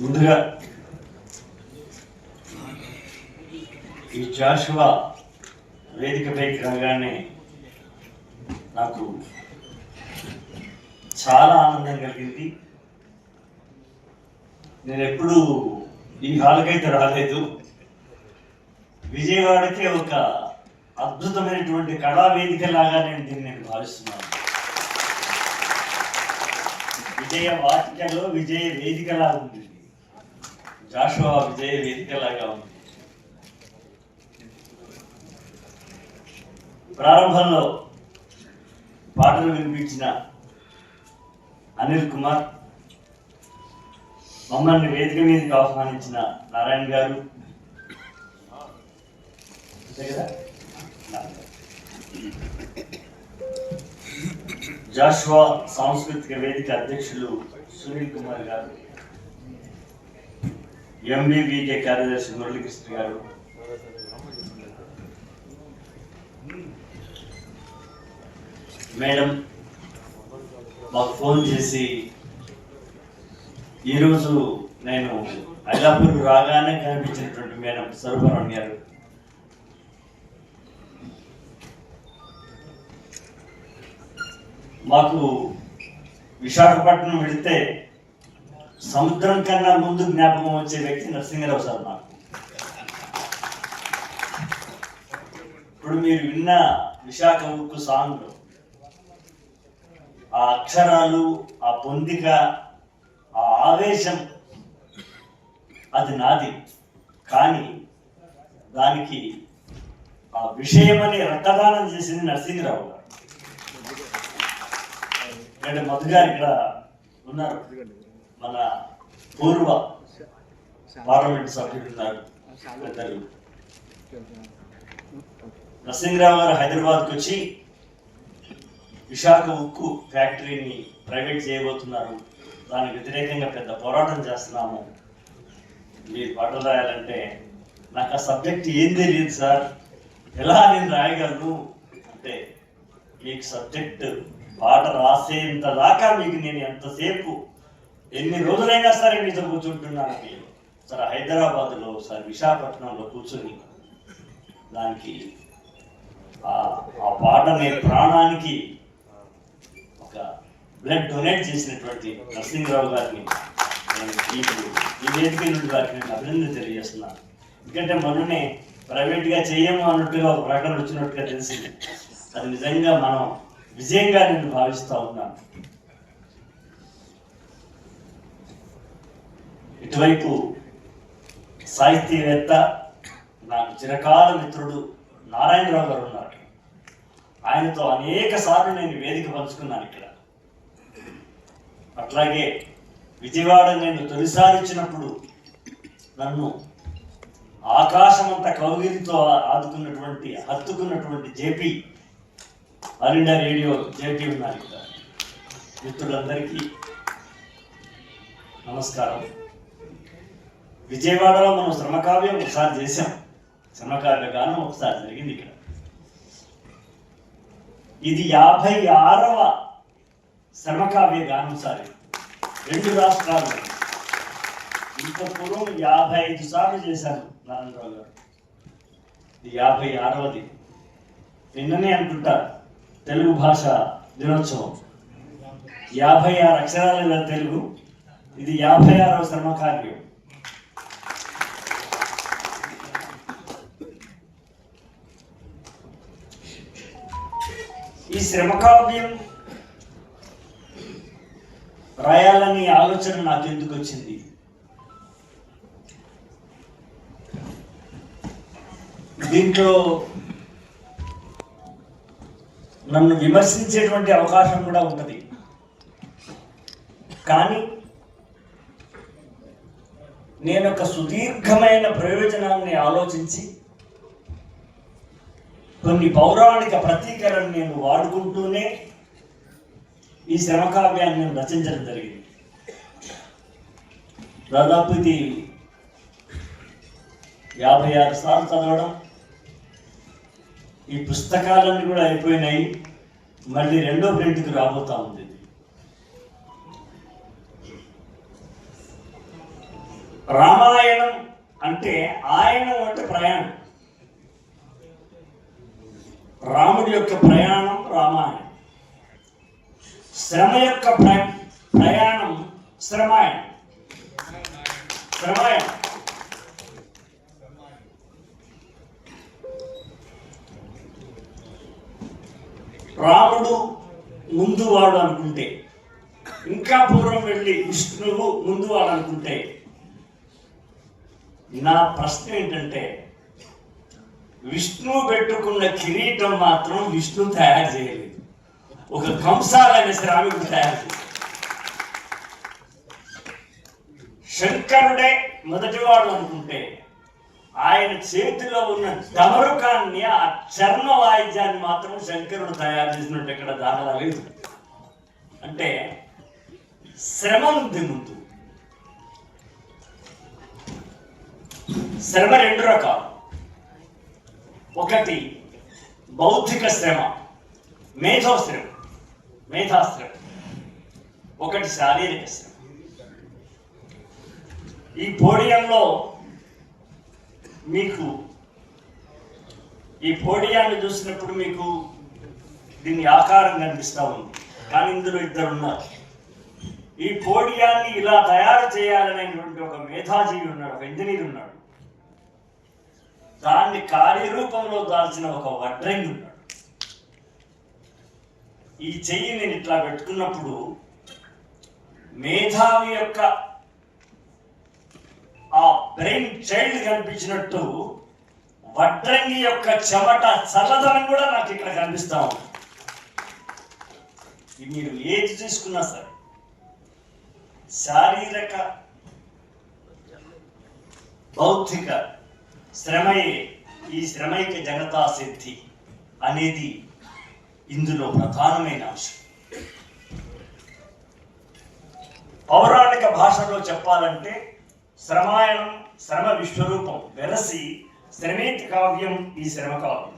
ముందుగా ఈ జాషువా వేదికపైకి రాగానే నాకు చాలా ఆనందం కలిగింది. నేను ఎప్పుడు ఈ హాల్కైతే రాలేదు. విజయవాడకే ఒక అద్భుతమైనటువంటి కళా వేదిక లాగా నేను భావిస్తున్నాను. విజయ వాటికలో విజయ వేదికలా ఉంది, జాషువా విజయ వేదికలాగా ఉంది. ప్రారంభంలో పాటలు వినిపించిన అనిల్ కుమార్, మమ్మల్ని వేదిక మీదకి ఆహ్వానించిన నారాయణ గారు, జాషువా సాంస్కృతిక వేదిక అధ్యక్షులు సునీల్ కుమార్ గారు, ఎంబీవీకే కార్యదర్శి మురళీకృష్ణ గారు, మేడం మాకు ఫోన్ చేసి ఈరోజు నేను ఐలాపూర్ రాగానే కనిపించినటువంటి మేడం స్వరూపరాణి గారు, మాకు విశాఖపట్నం వెళితే సముద్రం కన్నా ముందు జ్ఞాపకం వచ్చే వ్యక్తి నరసింహరావు సార్. నాకు ఇప్పుడు మీరు విన్న విశాఖ ఉక్కు సాంగ్, ఆ అక్షరాలు, ఆ పొందిక, ఆ ఆవేశం అది నాది. కానీ దానికి ఆ విషయమని రక్తదానం చేసింది నరసింహరావు గారు. అంటే మధు గారు ఇక్కడ ఉన్నారు, మన పూర్వ పార్లమెంట్ సభ్యులు ఉన్నారు. నరసింహరావు గారు హైదరాబాద్కి వచ్చి విశాఖ ఉక్కు ఫ్యాక్టరీని ప్రైవేట్ చేయబోతున్నారు, దానికి వ్యతిరేకంగా పెద్ద పోరాటం చేస్తున్నాము, మీరు పాటలు రాయాలంటే నాకు ఆ సబ్జెక్ట్ ఏం తెలియదు సార్, ఎలా నేను రాయగలను అంటే, మీకు సబ్జెక్ట్ పాట రాసేంత దాకా మీకు నేను ఎంతసేపు ఎన్ని రోజులైనా సరే మీతో కూర్చుంటున్నాను. సార్ హైదరాబాద్లో, సార్ విశాఖపట్నంలో కూర్చొని దానికి ఆ పాటనే ప్రాణానికి ఒక బ్లడ్ డొనేట్ చేసినటువంటి నరసింహరావు గారిని నేను ఈ వేదిక నుండి వారికి నేను అభినందన తెలియజేస్తున్నాను. ఎందుకంటే మననే ప్రైవేట్గా చేయము అన్నట్టుగా ఒక ప్రకటన వచ్చినట్టుగా తెలిసింది. అది నిజంగా మనం విజయంగా నేను భావిస్తూ ఉన్నాను. ఇటువైపు సాహితీవేత్త, నాకు చిరకాల మిత్రుడు నారాయణరావు గారు ఉన్నారు. ఆయనతో అనేక సార్లు నేను వేదిక పంచుకున్నాను ఇక్కడ. అట్లాగే విజయవాడ నేను తొలిసారి వచ్చినప్పుడు నన్ను ఆకాశమంత కౌగిలితో హత్తుకున్నటువంటి JP, All India Radio JP ఉన్నారు ఇక్కడ. మిత్రులందరికీ నమస్కారం. విజయవాడలో మనం శ్రమకావ్యం ఒకసారి చేశాం, శ్రమకావ్య గానం ఒకసారి జరిగింది ఇక్కడ. ఇది 56వ శ్రమకావ్య గానం సార్, 2 రాష్ట్రాలు. ఇంత పూర్వం 55 సార్లు చేశాను నారాయణరావు గారు, ఇది 56వది. నిన్ననే అనుకుంటారు తెలుగు భాష దినోత్సవం, 56 అక్షరాల తెలుగు, ఇది 56వ శ్రమకావ్యం. ఈ శ్రమకావ్యం రాయాలని ఆలోచన నాకు ఎందుకు వచ్చింది? దీంట్లో నన్ను విమర్శించేటువంటి అవకాశం కూడా ఉంటుంది. కానీ నేను ఒక సుదీర్ఘమైన ప్రయోజనాన్ని ఆలోచించి కొన్ని పౌరాణిక ప్రతీకలను నేను వాడుకుంటూనే ఈ శ్రమకావ్యాన్ని నేను రచించడం జరిగింది. దాదాపు ఇది 56 సార్లు చదవడం, ఈ పుస్తకాలన్నీ కూడా అయిపోయినాయి, మళ్ళీ 2వ ప్రింట్కి రాబోతా ఉంది. రామాయణం అంటే ఆయనం అంటే ప్రయాణం, రాముడి యొక్క ప్రయాణం రామాయణం. శ్రమ యొక్క ప్రయాణం శ్రమాయణం. రాముడు ముందువాడు అనుకుంటే, ఇంకా పూర్వం వెళ్ళి విష్ణువు ముందువాడు అనుకుంటే, నా ప్రశ్న ఏంటంటే, విష్ణువు పెట్టుకున్న కిరీటం మాత్రం విష్ణు తయారు చేయలేదు, ఒక కంసాలైన శ్రామికుడు తయారు చేశాడు. శంకరుడే మొదటివాడు అనుకుంటే, ఆయన చేతిలో ఉన్న డమరుకాన్ని, ఆ చర్మ వాయిద్యాన్ని మాత్రం శంకరుడు తయారు చేసినట్టు ఎక్కడ దాఖలా లేదు. అంటే శ్రమ ఉంది ముందు. శ్రమ రెండు రకాలు. ఒకటి బౌద్ధిక శ్రమ, మేధాశ్రమ. ఒకటి శారీరక శ్రమ. ఈ పోడియంలో మీకు, ఈ పోడియాన్ని చూసినప్పుడు మీకు దీని ఆకారం కనిపిస్తూ ఉంది, కానీ ఇందులో ఇద్దరు ఉన్నారు. ఈ పోడియాన్ని ఇలా తయారు చేయాలనేటువంటి ఒక మేధాజీవి ఉన్నాడు, ఒక ఇంజనీర్ ఉన్నాడు. దాన్ని కార్యరూపంలో దాల్చిన ఒక వడ్రంగి ఉన్నాడు. ఈ చెయ్యి నేను ఇట్లా పెట్టుకున్నప్పుడు మేధావి యొక్క ఆ బ్రెయిన్ చైల్డ్ కనిపించినట్టు వడ్రంగి యొక్క చెమట చల్లదనం కూడా నాకు ఇక్కడ కనిపిస్తా ఉంది. మీరు ఏది తీసుకున్నా సరే, శారీరక బౌద్ధిక శ్రమయే ఈ శ్రమైక జనతా సిద్ధి అనేది ఇందులో ప్రధానమైన అంశం. పౌరాణిక భాషలో చెప్పాలంటే శ్రమాయణం, శ్రమ విశ్వరూపం వెరసి శ్రమేతి కావ్యం ఈ శ్రమ కావ్యం.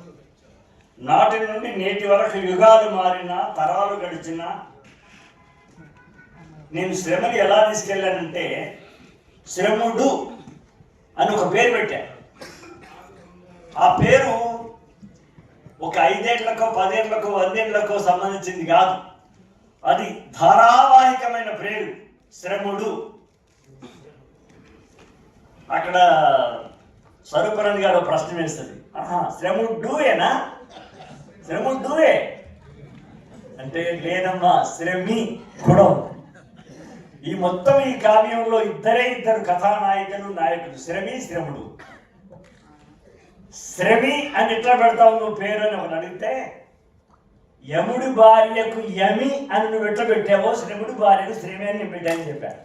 నాటి నుండి నేటి వరకు యుగాలు మారినా, తరాలు గడిచినా, నేను శ్రమని ఎలా తీసుకెళ్ళానంటే, శ్రముడు అని ఒక పేరు పెట్టాను. ఆ పేరు ఒక 5 ఏళ్లకో 10 ఏళ్లకో 100 ఏళ్లకో సంబంధించింది కాదు. అది ధారావాహికమైన పేరు, శ్రముడు. అక్కడ స్వరూపరాణి గారు ప్రశ్న వేస్తుంది, శ్రముడుయేనా, శ్రముడుయే అంటే లేదమ్మా, శ్రమి కూడా. ఈ మొత్తం ఈ కావ్యంలో ఇద్దరు కథానాయకులు, నాయకులు, శ్రమి శ్రముడు. శ్రమి అని ఎట్లా పెడతావు నువ్వు పేరు అని ఒకటి అడిగితే, యముడి భార్యకు యమి అని నువ్వు ఎట్లా పెట్టావో శ్రముడి భార్యకు శ్రమి అని పెట్టానని చెప్పాను.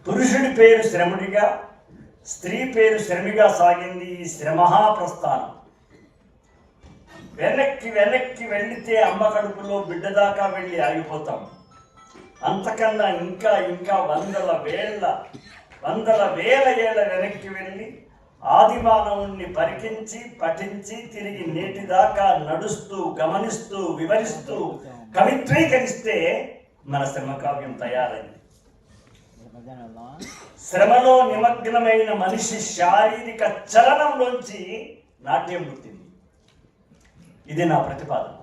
పురుషుడి పేరు శ్రముడిగా, స్త్రీ పేరు శ్రమిగా సాగింది ఈ శ్రమహాప్రస్థానం. వెనక్కి వెళితే అమ్మ కడుపులో బిడ్డ దాకా వెళ్ళి ఆగిపోతాం. అంతకన్నా ఇంకా వందల వేల ఏళ్ళ వెనక్కి వెళ్ళి ఆదిమానవుణ్ణి పరికించి పఠించి తిరిగి నేటి దాకా నడుస్తూ, గమనిస్తూ, వివరిస్తూ, కవిత్రీకరిస్తే మన శ్రమకావ్యం తయారైంది. శ్రమలో నిమగ్నమైన మనిషి శారీరక చలనంలోంచి నాట్యం పుట్టింది. ఇది నా ప్రతిపాదన.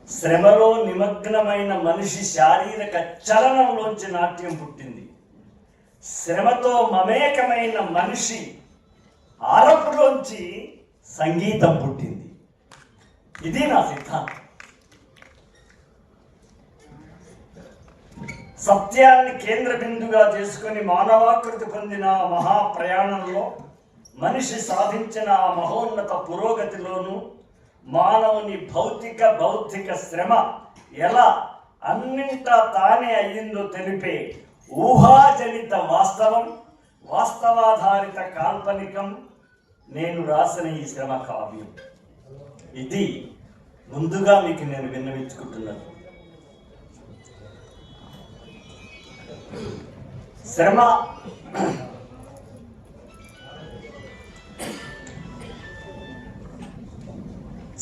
శ్రమలో నిమగ్నమైన మనిషి శారీరక చలనంలోంచి నాట్యం పుట్టింది. శ్రమతో మమేకమైన మనిషి ఆరపులోంచి సంగీతం పుట్టింది. ఇది నా సిద్ధాంతం. సత్యాన్ని కేంద్ర బిందుగా చేసుకుని మానవాకృతి పొందిన మహాప్రయాణంలో మనిషి సాధించిన ఆ మహోన్నత పురోగతిలోనూ మానవుని భౌతిక బౌద్ధిక శ్రమ ఎలా అన్నింటా తానే అయ్యిందో తెలిపే ఊహాజనిత వాస్తవాధారిత కాల్పనికం నేను రాసిన ఈ శ్రమ కావ్యం. ఇది ముందుగా మీకు నేను విన్నవించుకుంటున్నాను. శ్రమ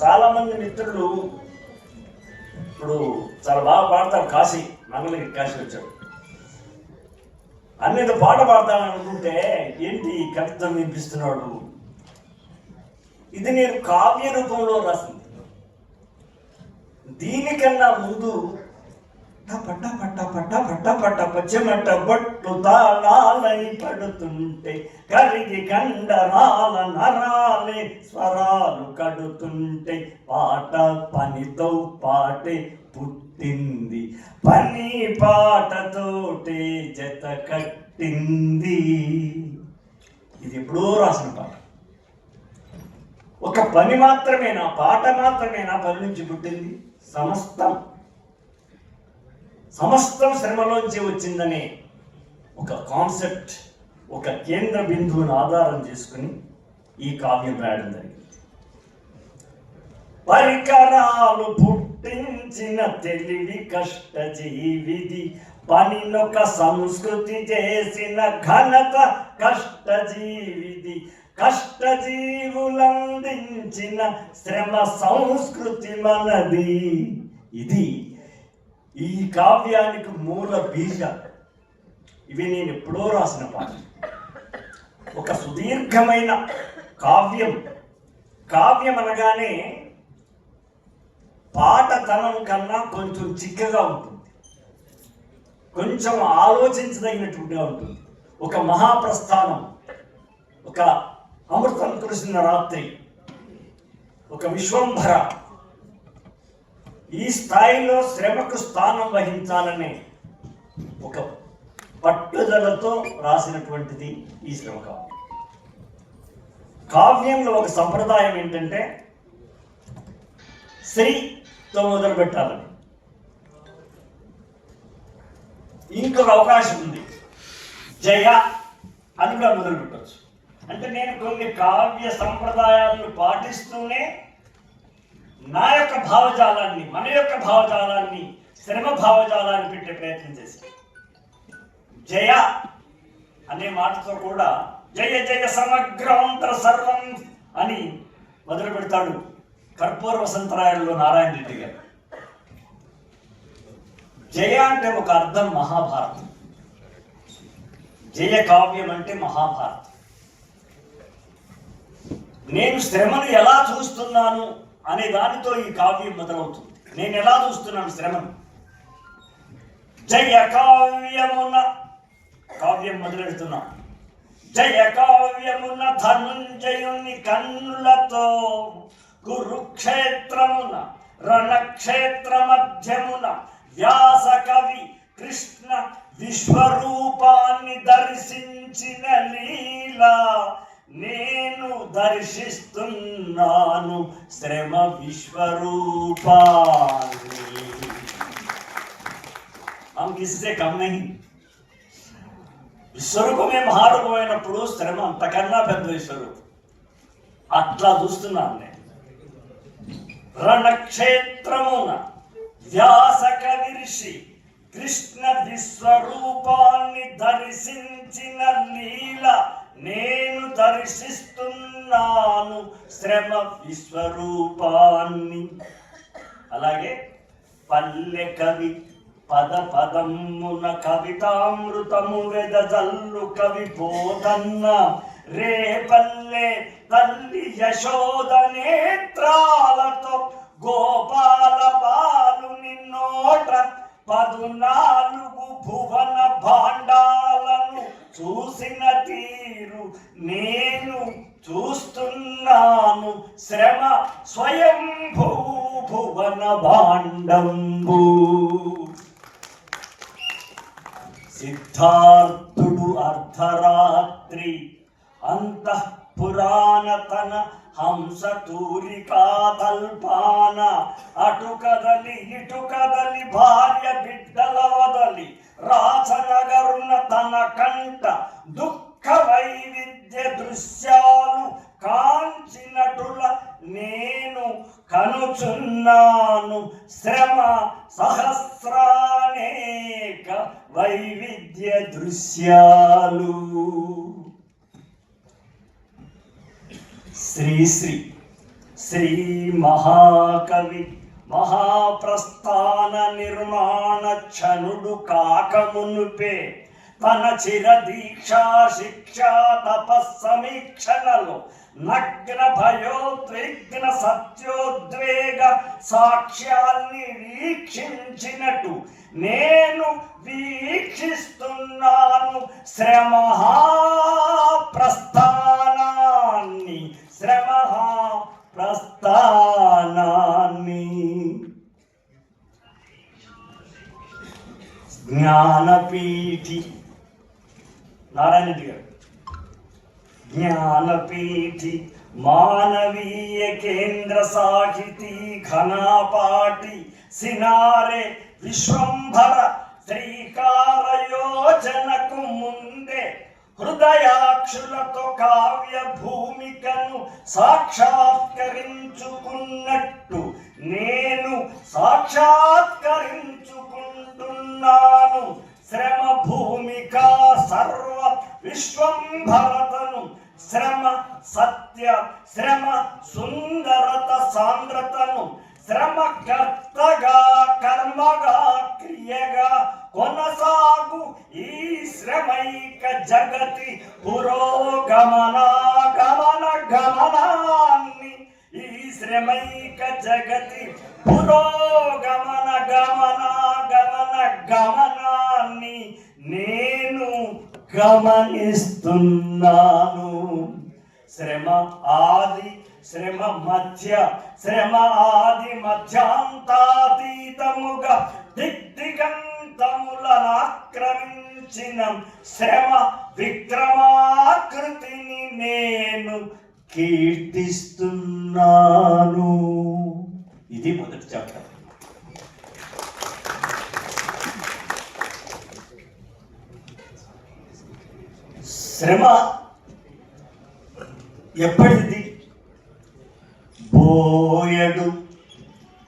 చాలా మంది మిత్రులు ఇప్పుడు చాలా బాగా పాడతాడు కాశీ, మంగళగిరి కాశీ వచ్చాడు. అన్నిటి పాట పాడతానని అనుకుంటే ఏంటి కవిత్వం వినిపిస్తున్నాడు. ఇది నేను కావ్య రూపంలో రాసింది. దీనికన్నా ముందు పట్ట పట్ట పట్ట పట్ట పట్ట పచ్చమట్ట బొట్టు తాళాలై పడుతుంటే కరిగి కండరాల నరాలే స్వరాలు కడుతుంటే పాట పనితో పాటే పుట్టింది, పని పాటతోటే జత కట్టింది. ఇది ఎప్పుడో రాసిన పాట. ఒక పని మాత్రమేనా, పాట మాత్రమేనా పని నుంచి పుట్టింది? సమస్తం శ్రమలోంచి వచ్చిందనే ఒక కాన్సెప్ట్, ఒక కేంద్ర బిందువును ఆధారం చేసుకుని ఈ కావ్యం రాయడం జరిగింది. పరికరాలు పుట్టించిన తెలివి కష్టజీవిది, పనినొక సంస్కృతి చేసిన ఘనత కష్టజీవిది, కష్టజీవులందించిన శ్రమ సంస్కృతి మనది. ఇది ఈ కావ్యానికి మూల బీజం. ఇవి నేను ఎప్పుడో రాసిన పాట. ఒక సుదీర్ఘమైన కావ్యం అనగానే పాటతనం కన్నా కొంచెం చిక్కగా ఉంటుంది, కొంచెం ఆలోచించదగినట్టుగా ఉంటుంది. ఒక మహాప్రస్థానం, ఒక అమృతం కురిసిన రాత్రి, ఒక విశ్వంభర, ఈ స్థాయిలో శ్రమకు స్థానం వహించాలనే ఒక పట్టుదలతో రాసినటువంటిది ఈ శ్రమ కావ్యం. కావ్యంలో ఒక సంప్రదాయం ఏంటంటే శ్రీతో మొదలు పెట్టాలని. ఇంకొక అవకాశం ఉంది, జయ అని కూడా మొదలు పెట్టచ్చు. అంటే నేను కొన్ని కావ్య సంప్రదాయాలను పాటిస్తూనే నా యొక్క భావజాలాన్ని, మన యొక్క భావజాలాన్ని, శ్రమ భావజాలాన్ని పెట్టే ప్రయత్నం చేసి జయ అనే మాటతో కూడా జయ జయ సమగ్రాంతర సర్వం అని మొదలు పెడతాడు కర్పూర వసంతరాయల్లో నారాయణ రెడ్డి గారు. జయ అంటే ఒక అర్థం మహాభారతం, జయ కావ్యం అంటే మహాభారతం. నేను శ్రమను ఎలా చూస్తున్నాను అనే దానితో ఈ కావ్యం మొదలవుతుంది. నేను ఎలా చూస్తున్నాను శ్రమను? జయ కావ్యమున, కావ్యం మొదలెడుతున్నా. జయ కావ్యమున ధనుంజయుని కన్నులతో కురుక్షేత్రమున రణక్షేత్ర మధ్యమున వ్యాస కవి కృష్ణ విశ్వరూపాన్ని దర్శించిన లీలా నేను దర్శిస్తున్నాను శ్రమ విశ్వరూపాన్ని. हम किसी से कम नहीं. విశ్వరూపమే మహారూపమైనప్పుడు శ్రమ అంతకన్నా పెద్ద విశ్వరూపం. అట్లా చూస్తున్నాను నేను. రణక్షేత్రమున వ్యాస కవి ఋషి కృష్ణ విశ్వరూపాన్ని దర్శించిన లీల నేను దర్శిస్తున్నాను శ్రమ విశ్వరూపాన్ని. అలాగే పల్లె కవి పద పదమున కవితామృతము వెదజల్లు కవి పోతన్న రేపల్లె తల్లి యశోద నేత్రాలతో గోపాల బాలుని నోట 14 భువన భాండాలను చూసిన తీరు నేను చూస్తున్నాను శ్రమ స్వయంభూ భువన భాండంబు. సిద్ధార్థుడు అర్ధరాత్రి అంతఃపురాణతన హంస తూరికా తల్పాన అటు కదలి ఇటు కదలి భార్య బిడ్డల వదలి రాజనగరున తన కంట దుఃఖ వైవిధ్య దృశ్యాలు కాంచినటుల నేను కనుచున్నాను శ్రమ సహస్రానేక వైవిధ్య దృశ్యాలు. శ్రీ శ్రీ శ్రీ మహాకవి మహాప్రస్థాన నిర్మాణ క్షణుడు కాకమునుపే తన చిరదీక్షా శిక్షా తపస్సమీక్షణలో నగ్న భయోద్విగ్న సత్యోద్వేగ సాక్ష్యాల్ని వీక్షించినట్టు నేను వీక్షిస్తున్నాను ప్రస్థానాన్ని ప్రస్థానాన్ని. జ్ఞానపీఠి నారాయణ రెడ్డి గారు, జ్ఞానపీఠి మానవీయ కేంద్ర సాహితీ ఘనాపాటి సినారే విశ్వంభర శ్రీకార యోజనకు ముందే హృదయాక్షులతో కావ్య భూమికను సాక్షాత్కరించుకున్నట్టు నేను సాక్షాత్కరించుకుంటున్నాను శ్రమ భూమిక సర్వ విశ్వంభరతను. శ్రమ సత్య, శ్రమ సుందరత సాంద్రతను, శ్రమ కర్తగా కర్మగా క్రియగా కొనసాగు ఈ శ్రమైక జగతి పురోగమనాన్ని. ఈ శ్రమైక జగతి గమనాన్ని నేను గమనిస్తున్నాను. శ్రమ ఆది, శ్రమ మధ్య, శ్రమ ఆది మధ్యాంతాతీతముగా దిగ్దిగంతములను ఆక్రమించిన శ్రమ విక్రమాకృతిని నేను కీర్తిస్తున్నాను. ఇది మొదటి చాప్టర్. శ్రమ ఎప్పటిది? బోయడు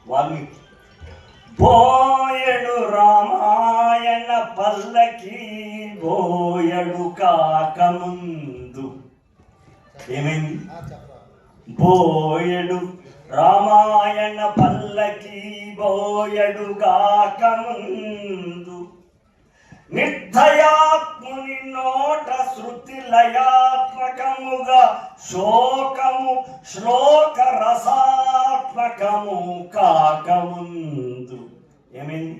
వాల్మీకి, బోయడు రామాయణ పల్లకి బోయడు కాకముందు. ఏమైంది? బోయడు రామాయణ పల్లకి బోయడు కాకముందు నిర్ధయాత్ముని నోట శృతి లయాత్మకముగా శోకము శ్లోక రసాత్మకము కాకముందు. ఏమైంది?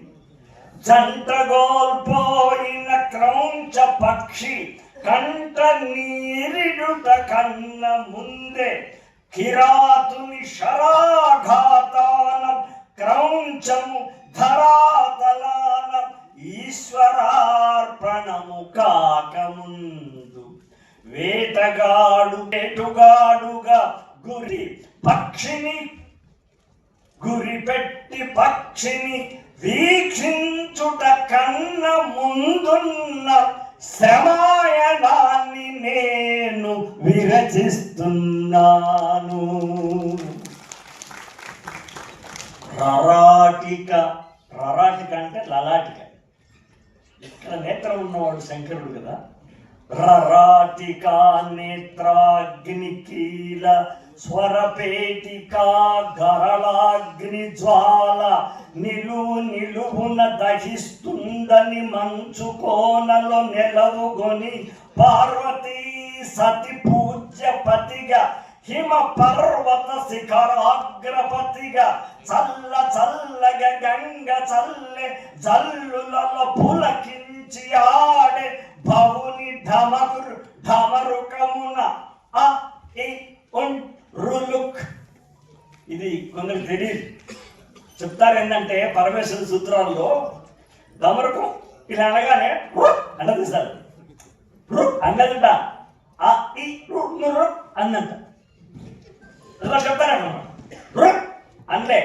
జంటగోల్పోయిన క్రౌంచ పక్షి కంట నీరిడుట కన్న ముందే కిరాతుని శరాఘాతానం క్రౌంచము ధరాతలానం ఈశ్వరార్పణము కాకముందు. వేటగాడుగా గురిపెట్టి పక్షిని వీక్షించుట కన్న ముందున్న శ్రమాయణాన్ని నేను విరచిస్తున్నాను. రరాటిక అంటే లలాటిక. ఇక్కడ నేత్రం ఉన్నవాడు శంకరుడు కదా. రరాటిక నేత్రాగ్ని కీల స్వరపేటికా గరళాగ్ని జ్వాల నిలువున దహిస్తుందని మంచు కోనలో నెలవుగొని పార్వతీ సతి పూజ్యపతిగా హిమ పర్వత శిఖరాగ్రపతిగా చల్లగా గంగ చల్లె జల్లులలో పులకించి ఆడే భవుని ఢమరుకమున అ ఇ ఉన్ రులుక్. ఇది కొందరికి తెలియదు. చెప్తారు ఏంటంటే పరమేశ్వర సూత్రాల్లో ఢమరుకం ఇలా అనగానే అన్నది సార్ అన్నదిట ఆ ఇ అన్నంట ఇలా చెప్తారన్నమాట. అంటే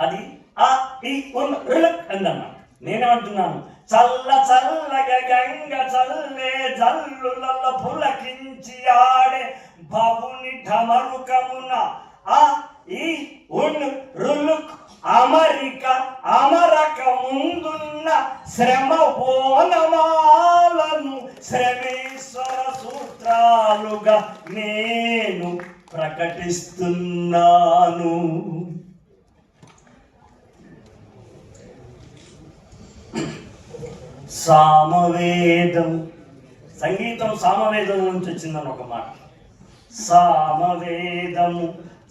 అది ఆ ఇ ఉన్ రులుక్ అందన్నమాట. నేనేమంటున్నాను, చల్లగా గంగ చల్లే జల్లులలో పులకించి ఆడే భవుని ఢమరుకమున ఆ ఈ ఉన్ రులుక్ అమరక ముందున్న శ్రమ ఓనమాలను శ్రమేశ్వర సూత్రాలుగా నేను ప్రకటిస్తున్నాను. సామవేదం, సంగీతం సామవేదం నుంచి వచ్చిందని ఒక మాట. సామవేదము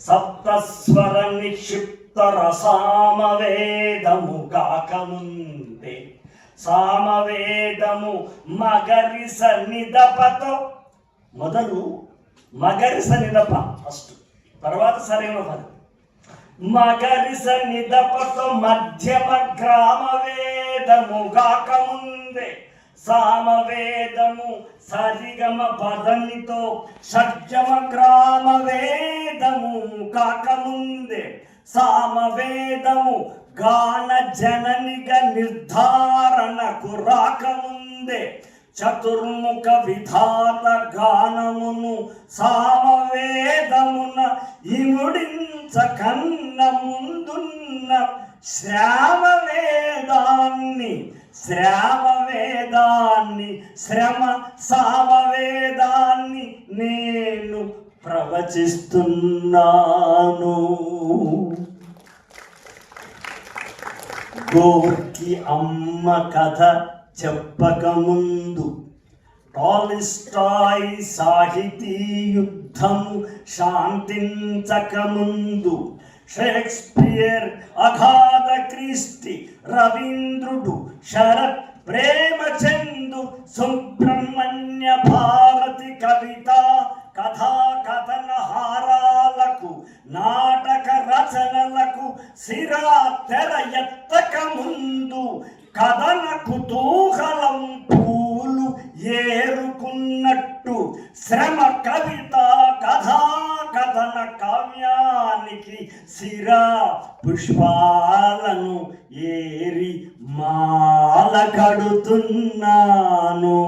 సప్తస్వర నిక్షిప్త రసామవేదము గాకముందే, సామవేదము మగరిస నిదపతో, మొదలు మగరిస నిదప ఫస్ట్, తర్వాత సరైన పదం. మగరిస నిదపతో మధ్యమ గ్రామ వేదము గాకముందే, సామవేదము సరిగమ పదనితో షడ్జమ గ్రామ వేదము కాకముందే, సామవేదము గాన జననిగా నిర్ధారణకు రాకముందే, చతుర్ముఖ విధాత గానమును సామవేదమున ఇముడించకన్న ముందున్న శ్రామవేదాన్ని శ్రమ సామవేదాన్ని నేను ప్రవచిస్తున్నాను. గోర్కి అమ్మ కథ చెప్పకముందు, టాల్స్టాయ్ సాహితీ యుద్ధము శాంతించకముందు, షేక్స్పియర్, అగాథ క్రిస్టీ, రవీంద్రుడు, శరత్ ప్రేమచందు, సుబ్రహ్మణ్య భారతి కవిత కథా కథన హారాలకు నాటక రచనలకు సిరా తెర ఎత్తక ముందు, కథన కుతూహలం పూలు ఏరుకున్నట్టు, శ్రమ కవిత కథా కథన కావ్యానికి సిరా పుష్పాలను ఏరి మాల కడుతున్నాను.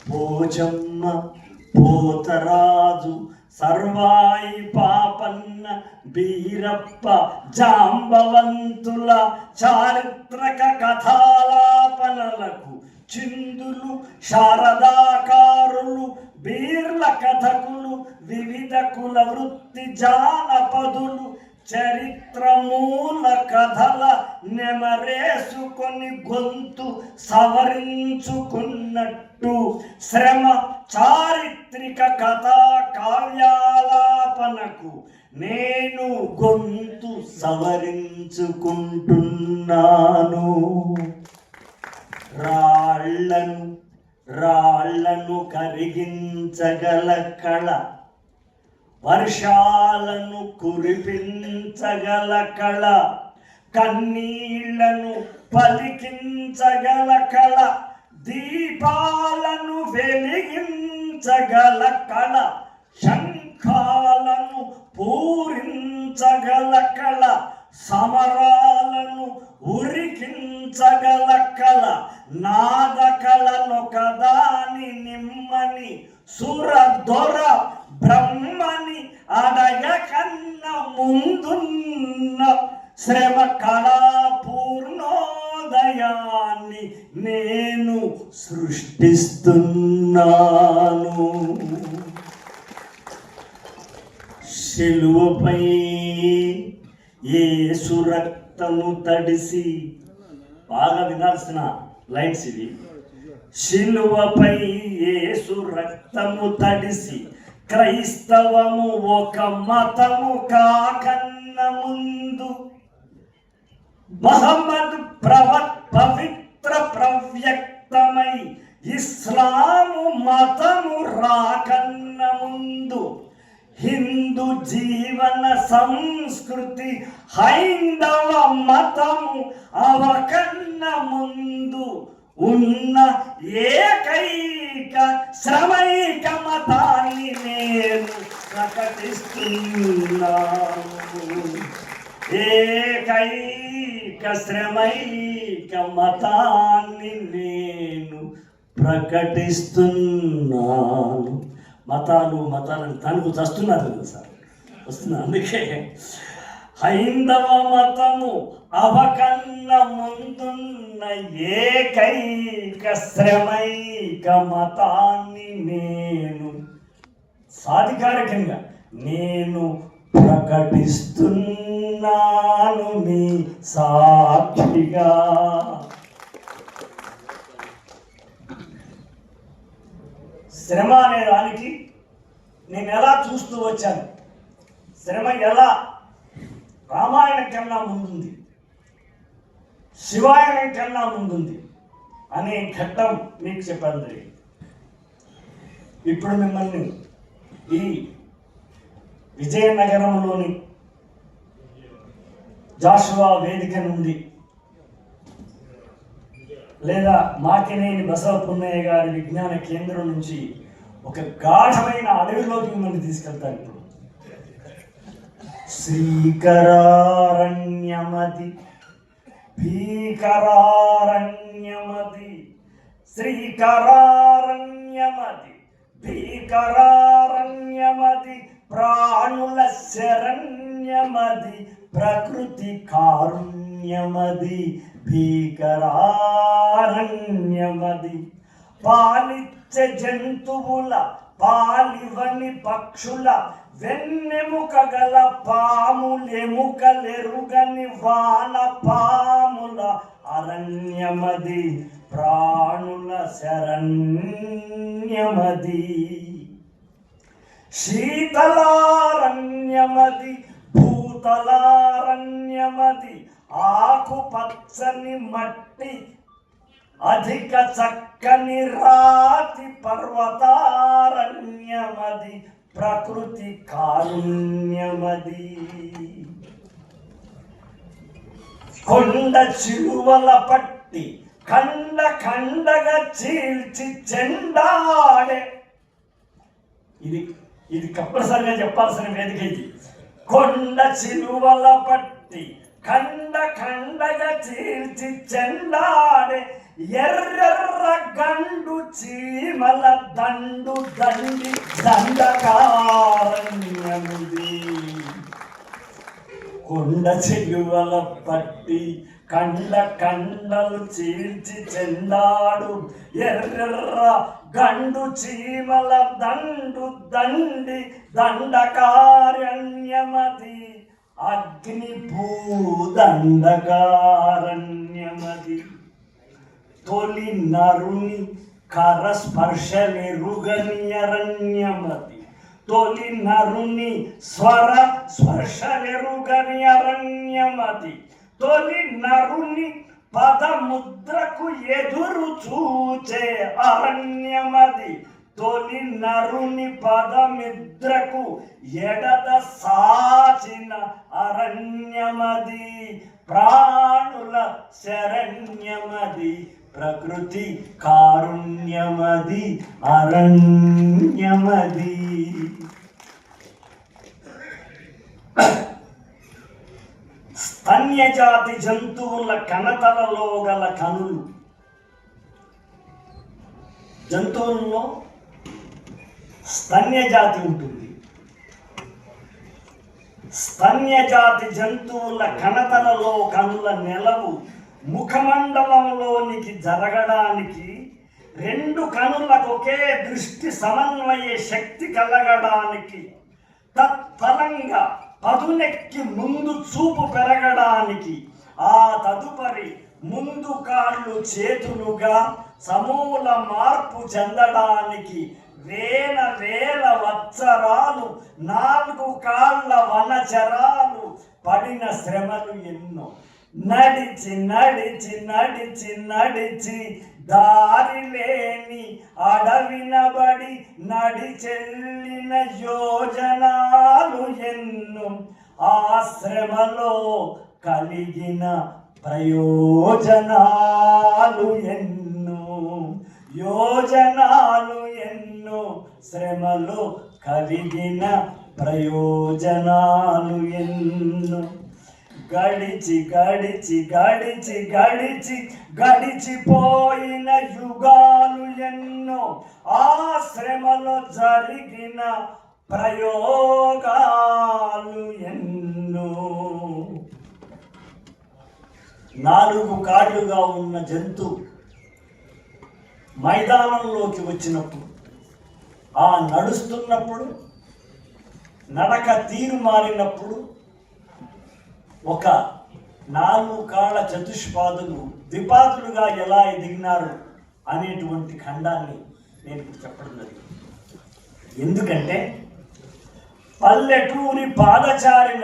పోచమ్మ, పోతరాజు, సర్వాయి పాపన్న, బీరప్ప, జాంబవంతుల చారిత్రక కథాలాపనలకు చిందులు, శారదాకారులు, బీర్ల కథకులు, వివిధ కుల వృత్తి జానపదులు చరిత్రమూల కథల నెమరేసుకొని గొంతు సవరించుకున్నట్టు, శ్రమ చారిత్రక కథా కావ్యాలాపనకు నేను గొంతు సవరించుకుంటున్నాను. రాళ్లను కరిగించగల కళ, వర్షాలను కురిపించగల కళ, కన్నీళ్లను పలికించగల కళ, దీపాలను వెలిగించగల కళ, శంఖాలను పూరించగల కళ, సమరాలను ఉరికించగల కళ, నాద కళనొకదాని నిమ్మని సురదొర బ్రహ్మని అడగకన్న ముందున్న శ్రమ కళా పూర్ణోదయాన్ని నేను సృష్టిస్తున్నాను. శిలువపై యేసు రక్తము తడిసి, బాగా వినాల్సిన లైన్స్ ఇవి. శిలువపై యేసు రక్తము తడిసి, క్రైస్తవము ఒక మతము కాకన్న ముందు, మహమ్మద్ పవిత్ర ప్రవ్యక్తమై ఇస్లాము మతము రాకన్న ముందు, హిందూ జీవన సంస్కృతి హైందవ మతము అవకన్న ముందు ఉన్న ఏకైక శ్రమైక మతాన్ని నేను ప్రకటిస్తున్నాను. ఏకైక శ్రమైక మతాన్ని నేను ప్రకటిస్తున్నాను. మతాలను తనకు చస్తున్నారు కదా సార్, వస్తున్నా. అందుకే హైందవ మతము అవకన్న ముందున్న ఏకైక శ్రమైక మతాన్ని నేను సాధికారికంగా నేను ప్రకటిస్తున్నాను నీ సాక్షిగా. శ్రమ అనే దానికి నేను ఎలా చూస్తూ వచ్చాను, శ్రమ ఎలా రామాయణం కన్నా ముందుంది, శివాయనం కన్నా ముందుంది అనే ఘట్టం మీకు చెప్పాను జరిగింది. ఇప్పుడు మిమ్మల్ని ఈ విజయనగరంలోని జాషువా వేదిక నుండి లేదా మాకినేని బసవ పున్నయ్య గారి విజ్ఞాన కేంద్రం నుంచి ఒక గాఢమైన అడవిలోకి మిమ్మల్ని తీసుకెళ్తాను. ఇప్పుడు శ్రీకరారణ్యమతి భీకరారణ్యమతి, శ్రీకరారణ్యమతి భీకరారణ్యమతి, ప్రాణుల శరణ్యమది, ప్రకృతి కారుణ్యమది, భీకరారణ్యమది. పాలిచ్చే జంతువుల పాలివని పక్షుల వెన్నెముక గల పాములెముకలెరుగని వాన పాముల అరణ్యమది, ప్రాణుల శరణ్యమది. శీతలారణ్యమది భూతలారణ్యమది, ఆకుపచ్చని మట్టి అధిక చక్కని రాతి పర్వతారణ్యమది, ప్రకృతి కారుణ్యమది. కొండ చిలువల పట్టి ఖండ ఖండగా చీల్చి చెండాడే, ఇది కంపల్సరిగా చెప్పాల్సిన వేదిక ఇది. కొండ చిలువల పట్టి ఖండ ఖండగా చీల్చి చెండాడే, ఎర్రెర్ర గండు చీమల దండు దండి దండకారణ్యముది. కొండ చిలువల పట్టి కండ కండలు చీల్చి చెండాడు, ఎర్రెర్ర గండు చీమల దండు దండి దండకారణ్యమది, అగ్ని భూదండకారణ్యమది. తొలి నరుని కరస్పర్శనిరుగని అరణ్యమది, తొలి నరుని స్వర స్పర్శనిరుగని అరణ్యమది, తొలి నరుని పదముద్రకు ఎదురు చూచే అరణ్యమది, తొలి నరుని పదముద్రకు ఎడద సాచిన అరణ్యమది, ప్రాణుల శరణ్యమది, ప్రకృతి కారుణ్యమది, అరణ్యమది. స్తన్యజాతి జంతువుల కణతలలో గల కనులు, జంతువుల్లో స్తన్యజాతి ఉంటుంది. స్తన్యజాతి జంతువుల కణతలలో కనుల నెలవు ముఖమండలంలోనికి జరగడానికి, రెండు కనులకు ఒకే దృష్టి సమన్వయ శక్తి కలగడానికి, తత్ఫలంగా పదునెక్కి ముందు చూపు పెరగడానికి, ఆ తదుపరి ముందు కాళ్ళు చేతులుగా సమూల మార్పు చెందడానికి వేల వేల వత్సరాలు నాలుగు కాళ్ళ వనచరాలు పడిన శ్రమలు ఎన్నో. నడిచి నడిచి నడిచి నడిచి దారి లేని అడవినబడి నడిచెల్లిన యోజనాలు ఎన్నో. ఆ శ్రమలో కలిగిన ప్రయోజనాలు ఎన్నో, యోజనాలు ఎన్నో, శ్రమలో కలిగిన ప్రయోజనాలు ఎన్నో. గడిచి గడిచి గడిచి గడిచి గడిచిపోయిన యుగాలు ఎన్నో, ఆ శ్రమలో జరిగిన ప్రయోగాలు ఎన్నో. నాలుగు కాళ్ళుగా ఉన్న జంతు మైదానంలోకి వచ్చినప్పుడు, ఆ నడుస్తున్నప్పుడు నడక తీరు మారినప్పుడు ఒక 4 కాళ్ళ చతుష్పాదులు ద్విపాదులుగా ఎలా ఎదిగినారు అనేటువంటి ఖండాన్ని నేను ఇప్పుడు చెప్పడం జరిగింది. ఎందుకంటే పల్లెటూరి పాదచారి